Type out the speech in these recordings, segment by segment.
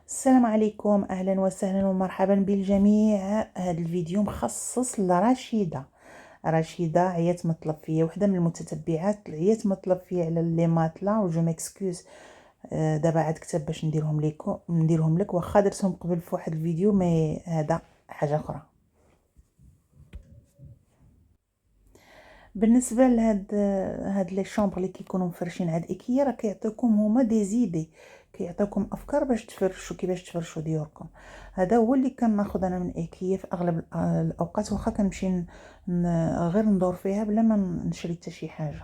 السلام عليكم، اهلا وسهلا ومرحبا بالجميع. هذا الفيديو مخصص لرشيده عيات مطلب فيا، وحده من المتتبعات عيات مطلب فيا على لي ماتلا وجو ميكسكوز. دابا عاد كتب باش نديرهم لك، واخا درتهم قبل في واحد الفيديو مي هذا حاجه اخرى. بالنسبه هاد لي شومبر اللي كيكونوا مفرشين عند ايكيا، راه كيعطيوكم هما دي زيدي، كيعطيوكم افكار باش تفرشوا، كيفاش تفرشوا ديوركم. هذا هو اللي كناخذ انا من ايكيا في اغلب الاوقات، واخا كنمشي غير ندور فيها بلا ما نشري حتى شي حاجه.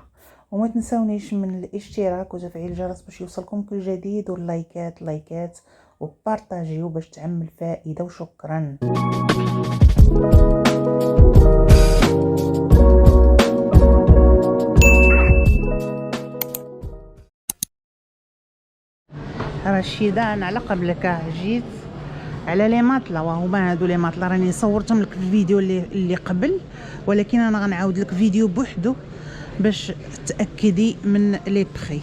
وما تنساونيش من الاشتراك وتفعيل الجرس باش يوصلكم كل جديد، واللايكات وبارطاجيو باش تعم الفائده. وشكرا. رشيده، انا على قبلك جيت على لي ماطلا، وهما هادو لي ماطلا راني صورتهم لك في الفيديو اللي قبل، ولكن انا غنعاود لك فيديو بوحدو باش تاكدي من لي بري.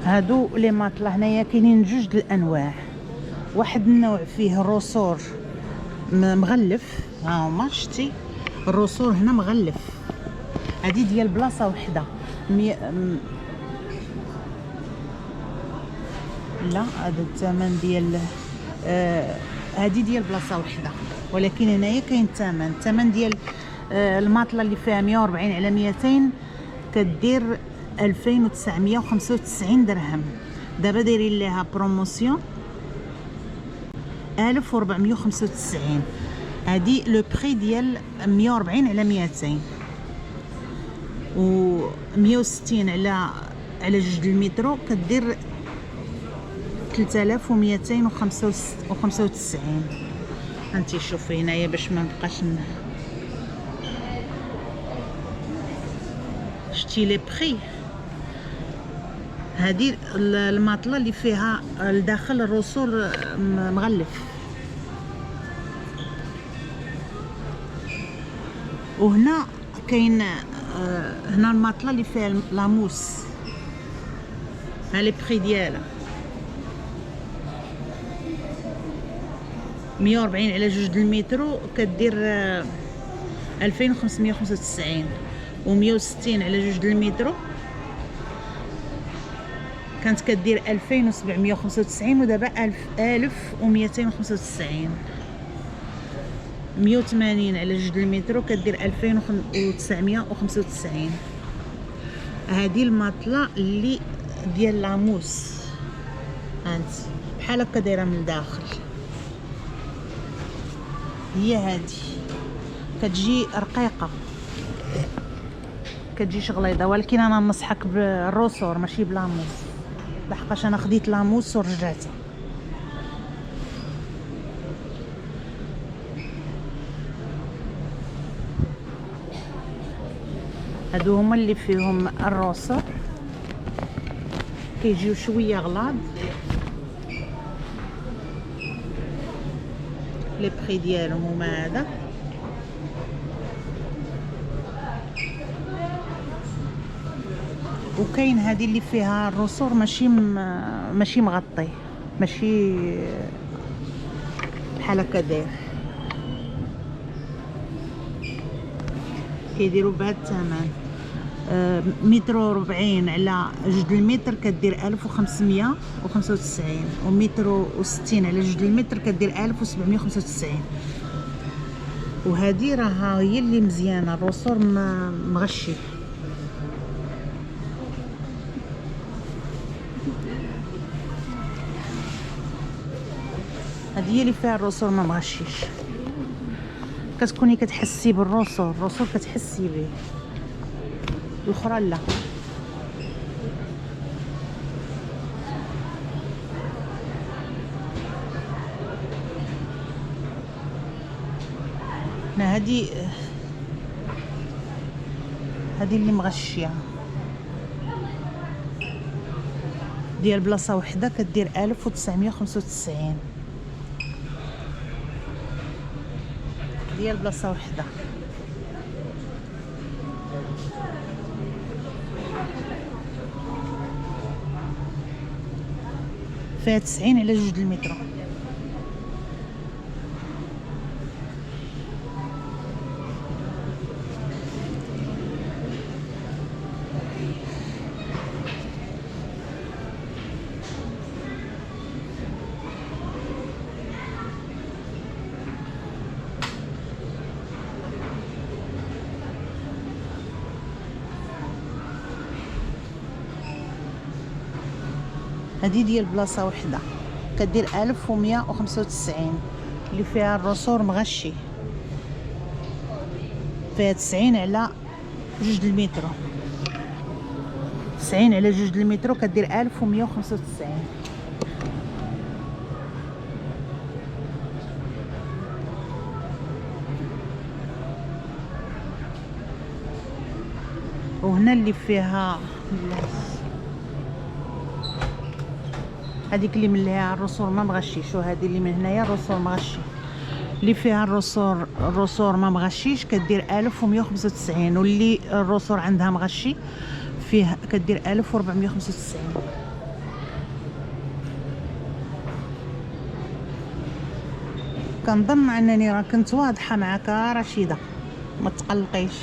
هادو لي ماطلا هنايا كاينين جوج الانواع، واحد النوع فيه الرسور مغلف، ها هما شتي الرسور هنا مغلف، هادي ديال بلاصه وحده لا هذا الثمن ديال هذه ديال بلاصه وحده، ولكن هنايا كاين الثمن ديال الماطله اللي فيها 140 على 200 كدير 2995 درهم. دابا دايرين ليها بروموسيون 1495. هذه لو بري ديال 140 على 200 و 160 على جوج المترو كدير 3295. انتي شوفي هنايا باش ما نبقاش شتي لي بري. هذه الماطله اللي فيها الداخل الرسول مغلف، وهنا كاين هنا الماطله اللي فيها لاموس، ها لي بري ديالها 140 على جوج المترو كدير 2595، و 160 على جوج المترو كانت كدير 2795، ودابا 1295. 180 على جوج المترو كدير 2995. هذه الماطله اللي ديال لاموس، هانت بحال هكا دايره من الداخل، هي هذه كتجي رقيقه، كتجي شغليضه، ولكن انا ننصحك بالروسور ماشي بلاموس، لحقاش انا خديت لاموس ورجعتها. هادو هما اللي فيهم الروسور، كيجيو شويه غلاض. لي بري ديالهم هما هذا، وكاين هذه اللي فيها الرسور ماشي مغطي، ماشي بحال هكا داير، كيديروا بهذا الثمن. مترو 40 على جوج المتر كدير 1595، ومترو و60 على جوج المتر كدير 1795. وهذه راها هي اللي مزيانه، الرسور مغشي. هذه هي اللي فيها الرسور ما مغشيش، كتكوني كتحسي بالرسور، الرسور كتحسي به، الاخرى لا. هذه اللي مغشيه ديال بلاصه وحده كدير 1995 ديال بلاصه وحده. فيها 90 على 2 المتر. هذه ديال بلاصه وحده كدير 1195 اللي فيها الرسور مغشي، فيها 90 على 2 المتر. 90 على 2 المتر كدير 1195. وهنا اللي فيها هذيك اللي من لها الرسور ما مغشيش، وهذه اللي من هنايا الرسور مغشي. اللي فيها الرسور ما مغشيش كدير 1195، واللي الرسور عندها مغشي فيه كدير 1495. كنظن انني راه كنت واضحه معك رشيده، ما تقلقيش.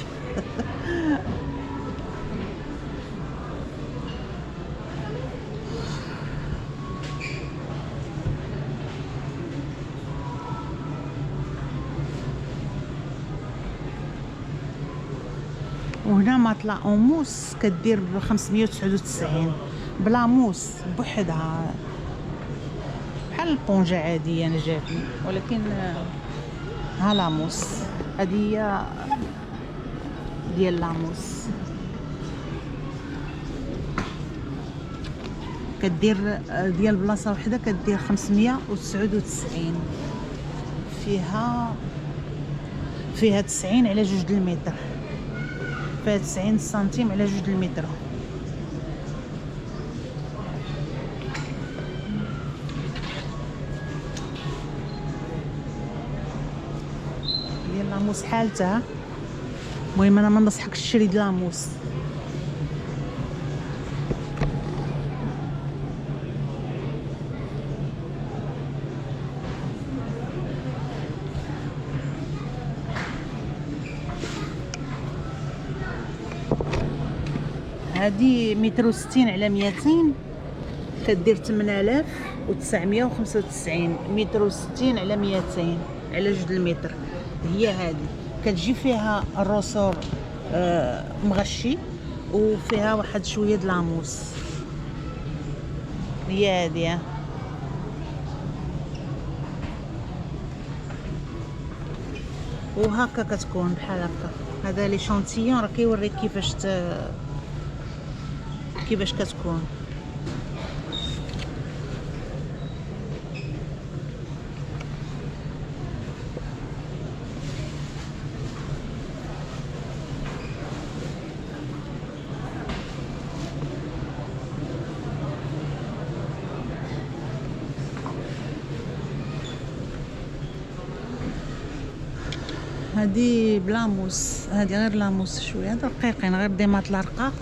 وهنا مطلع موس كدير ب 599 بلا موس بوحدها، بحال البونجا عاديه انا جاتني، ولكن ها لاموس هذه هي ديال لاموس كدير ديال بلاصه وحده كدير 599. فيها 90 على 2 المتر، فيها 90 سنتيم على 2 المتر. ديال لاموس حالتها. المهم انا ما نصحكش تشري د لاموس. هذه متر وستين على 200 كدير 8995. متر وستين على 200 على 2 المتر هي هذه. كتجي فيها الرسور مغشي وفيها واحد شويه د لاموس، هي هذه. وهكا كتكون بحال هكا. هذا لي شونتيون راه كيوريك كيفاش كتكون. هذه بلاموس، هذه غير لاموس شويه، هذا رقيقين غير ديمات الرقاق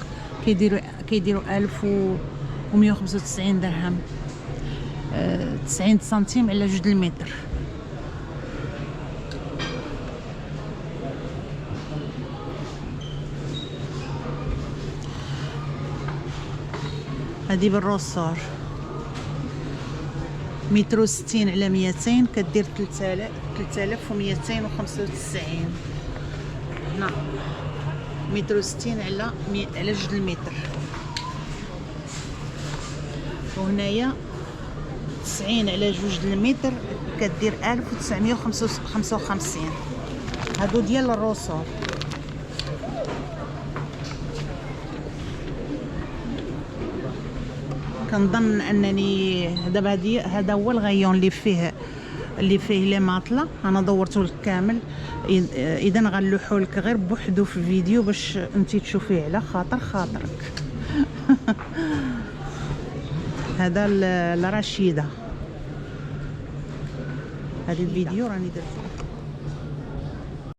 كيديروا 1195 درهم. 90 سنتيم على 2 المتر. هذه بالروسور متر وستين على 200 كدير 3295. هنا متر وستين على 2 المتر. وهنايا 90 على 2 المتر كدير 1955. هادو ديال الروسور. كنظن انني دابا هذا هو الغيون اللي فيه لي ماطله. انا دورته لك كامل، اذا غنلوحو لك غير بوحدو في الفيديو باش انتي تشوفيه على خاطرك. هذا لرشيده. هذا الفيديو راني درته.